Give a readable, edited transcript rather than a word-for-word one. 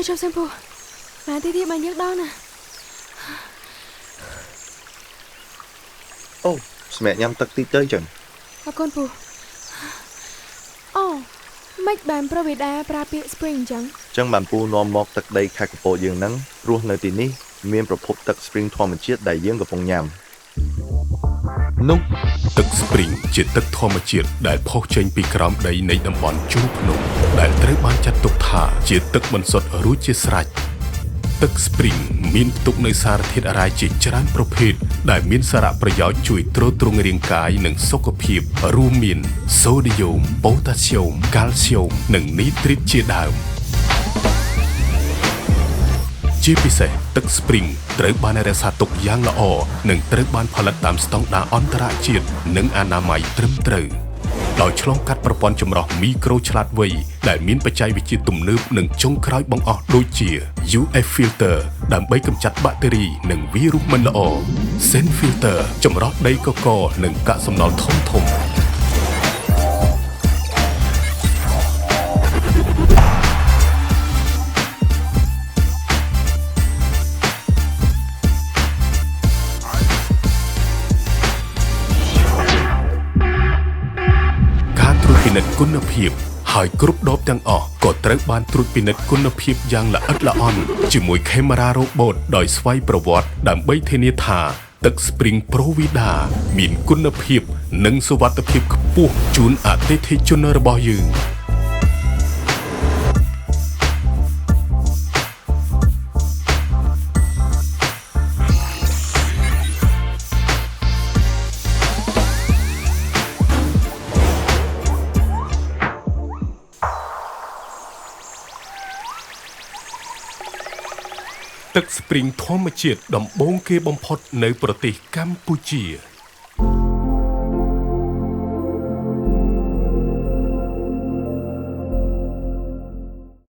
Thôi chào xem phu. Mà tí mà nhấc đó nè. Ô, mẹ nhắm tắc tí tới chừng. Con phu. Ồ, mách bàn Provida Prapia Spring chẳng. Chẳng bàn phu nôm mọc tắc đầy khá bộ dương nắng. Ruột nơi tí ní, miềnប្រភព ទឹក Spring ធម្មជាតិ ដែលយើងកំពុងញ៉ាំ នោះទឹក Spring ជាទឹកធម្មជាតិដែលផុសចេញពីក្រោមដីនៃតំបន់ជួរភ្នំដែលត្រូវបានចាត់ទុកថាជាទឹកបន្សុទ្ធរួចជាស្រេចទឹក Spring មានផ្ទុកនូវសារធាតុអារ៉ាជាច្រើនប្រភេទដែលមានសារៈប្រយោជន៍ជួយទ្រទ្រង់រាងកាយនិងសុខភាពរួមមានសូឌីយ៉ូម ប៉ូតាស្យូម កាល់ស្យូម និងនីត្រីតជាដើមជាពិសេសទឹក Spring ត្រូវបានរក្សាទុកយ៉ាងល្អនិងត្រូវបានផលិតតាមស្តង់ដារអន្តរជាតិនិងអនាម័យត្រឹមត្រូវដោយឆ្លងកាត់ប្រព័ន្ធចម្រោះមីក្រូឆ្លាតវៃដែលមានបច្ចេកវិទ្យាទំនើបនិងចុងក្រោយបង្អស់ដូចជា UF filter ដើម្បីកម្ចាត់បាក់តេរីនិងវីរុសមិនល្អ Sen filter ចម្រោះដីកកនិងកាកសំណល់ធំៗពិនិត្យគុណភាពហើយគ្រប់ដបទាំងអស់ក៏ត្រូវបានត្រួតពិនិត្យគុណភាពយ៉ាងល្អិតល្អន់ជាមួយខេមរ៉ារ៉ូបូតដោយស្វ័យប្រវត្តិដើម្បីធានាថាទឹក Spring Provida មានគុណភាពនិងសុវត្ថិភាពខ្ពស់ជូនអតិថិជនរបស់យើងទឹក Spring ធម្មជាតិដំបូងគេបំផុតនៅប្រទេសកម្ពុជា